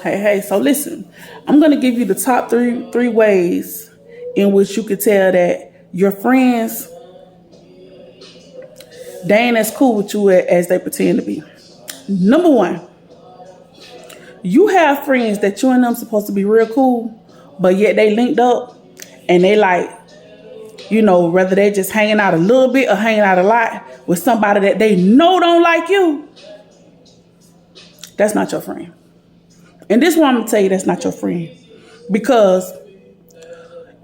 Hey, so listen, I'm gonna give you the top three ways in which you could tell that your friends they ain't as cool with you as they pretend to be. Number one, you have friends that you and them supposed to be real cool, but yet they linked up and they like, whether they just hanging out a little bit or hanging out a lot with somebody that they know don't like you. That's not your friend. And this one I'm gonna tell you that's not your friend. Because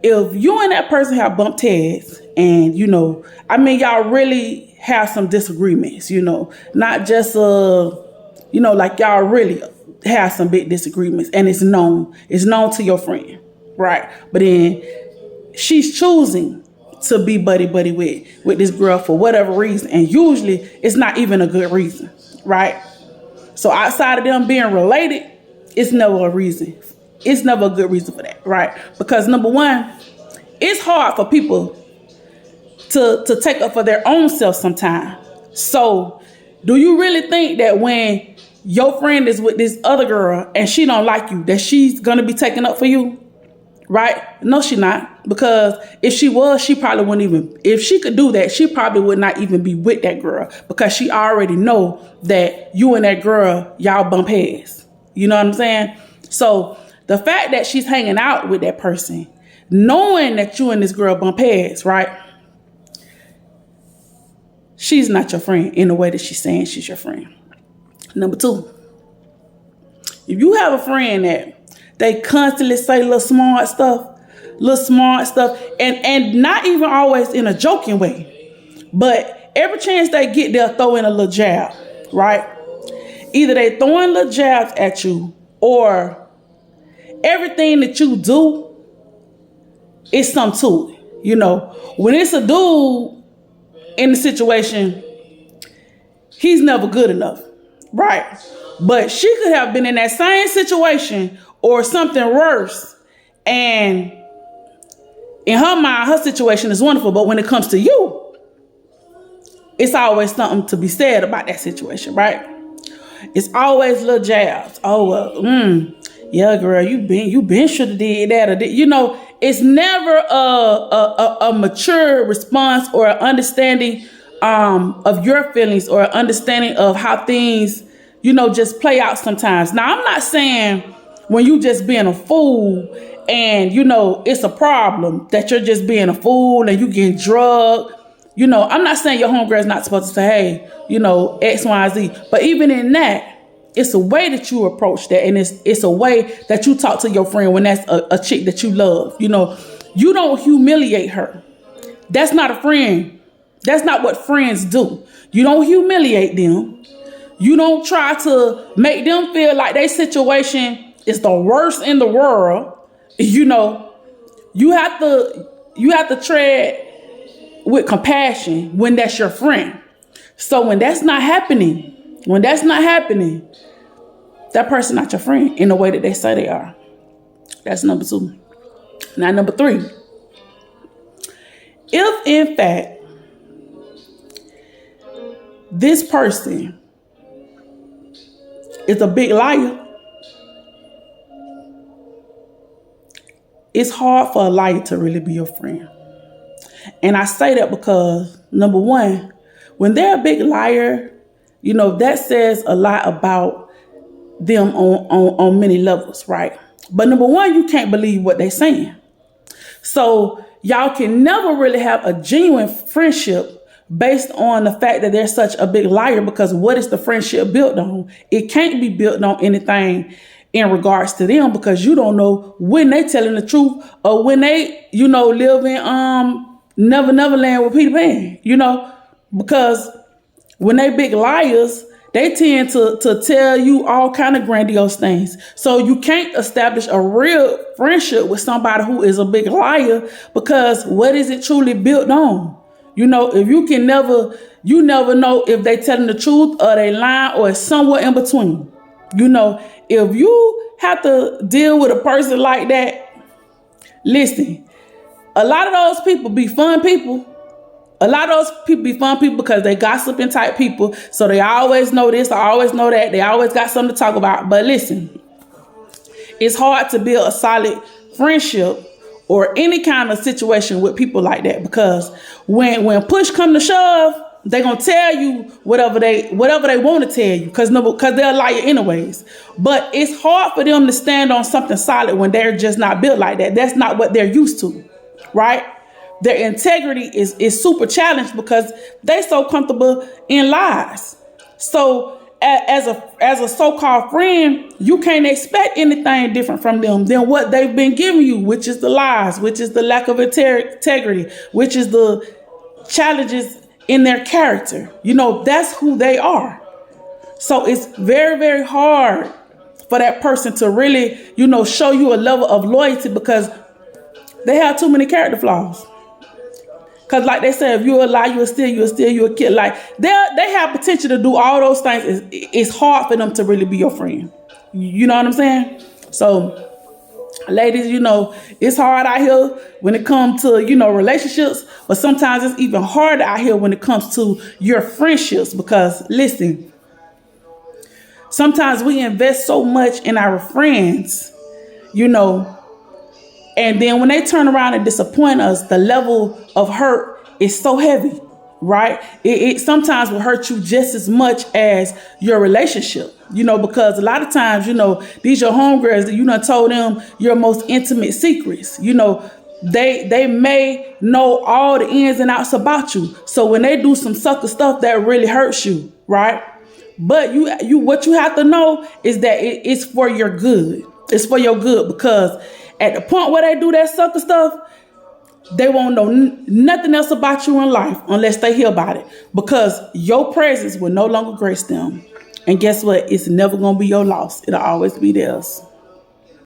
if you and that person have bumped heads and y'all really have some disagreements, not just like y'all really have some big disagreements and it's known to your friend, right? But then she's choosing to be buddy with this girl for whatever reason, and usually it's not even a good reason, right? So outside of them being related, it's never a reason. It's never a good reason for that, right? Because number one, it's hard for people to take up for their own self sometimes. So do you really think that when your friend is with this other girl and she don't like you, that she's gonna be taking up for you? Right? No, she not. Because if she was, she probably wouldn't even, if she could do that, she probably would not even be with that girl because she already know that you and that girl, y'all bump heads. You know what I'm saying? So the fact that she's hanging out with that person, knowing that you and this girl bump heads, right? She's not your friend in the way that she's saying she's your friend. Number two, if you have a friend that they constantly say little smart stuff, and not even always in a joking way, but every chance they get, they'll throw in a little jab, right? Either they throwing little jabs at you, or everything that you do is something to it. When it's a dude in the situation, he's never good enough, right? But she could have been in that same situation or something worse, and in her mind, her situation is wonderful, but when it comes to you, it's always something to be said about that situation, right? It's always little jabs. Oh, well, yeah, girl, you been should have did that or did. It's never a mature response or an understanding of your feelings or an understanding of how things, just play out sometimes. Now, I'm not saying when you just being a fool and, it's a problem that you're just being a fool and you getting drugged. I'm not saying your homegirl is not supposed to say, hey, X, Y, Z. But even in that, it's a way that you approach that. And it's a way that you talk to your friend when that's a chick that you love. You don't humiliate her. That's not a friend. That's not what friends do. You don't humiliate them. You don't try to make them feel like their situation is the worst in the world. You have to tread with compassion when that's your friend. So when that's not happening, that person not your friend in the way that they say they are. That's number two. Now, number three, if in fact this person is a big liar, it's hard for a liar to really be your friend. And I say that because, number one, when they're a big liar, that says a lot about them on many levels, right? But number one, you can't believe what they're saying. So y'all can never really have a genuine friendship based on the fact that they're such a big liar, because what is the friendship built on? It can't be built on anything in regards to them, because you don't know when they telling the truth or when they, live in Never Land with Peter Pan, because when they big liars, they tend to tell you all kind of grandiose things. So you can't establish a real friendship with somebody who is a big liar, because what is it truly built on? If you never know if they telling the truth or they lying or it's somewhere in between. If you have to deal with a person like that, listen, a lot of those people be fun people. A lot of those people be fun people because they gossiping type people. So they always know this, I always know that. They always got something to talk about. But listen, It's hard to build a solid friendship or any kind of situation with people like that, because when push come to shove, they gonna tell you whatever they want to tell you, because they'll lie you anyways. But it's hard for them to stand on something solid when they're just not built like that. That's not what they're used to, right? Their integrity is super challenged because they so comfortable in lies. So as a so-called friend, you can't expect anything different from them than what they've been giving you, which is the lies, which is the lack of integrity, which is the challenges in their character. That's who they are. So it's very, very hard for that person to really, show you a level of loyalty, because they have too many character flaws. Because like they say, if you a lie, you a steal, you a kill. Like they have potential to do all those things. It's hard for them to really be your friend. You know what I'm saying? So ladies, it's hard out here when it comes to, relationships, but sometimes it's even harder out here when it comes to your friendships, because listen, sometimes we invest so much in our friends, and then when they turn around and disappoint us, the level of hurt is so heavy, right? It sometimes will hurt you just as much as your relationship, because a lot of times, these your homegirls that you done told them your most intimate secrets. They may know all the ins and outs about you. So when they do some sucker stuff that really hurts you, right? But what you have to know is that it's for your good. It's for your good, because at the point where they do that sucker stuff, they won't know nothing else about you in life unless they hear about it, because your presence will no longer grace them. And guess what? It's never going to be your loss. It'll always be theirs.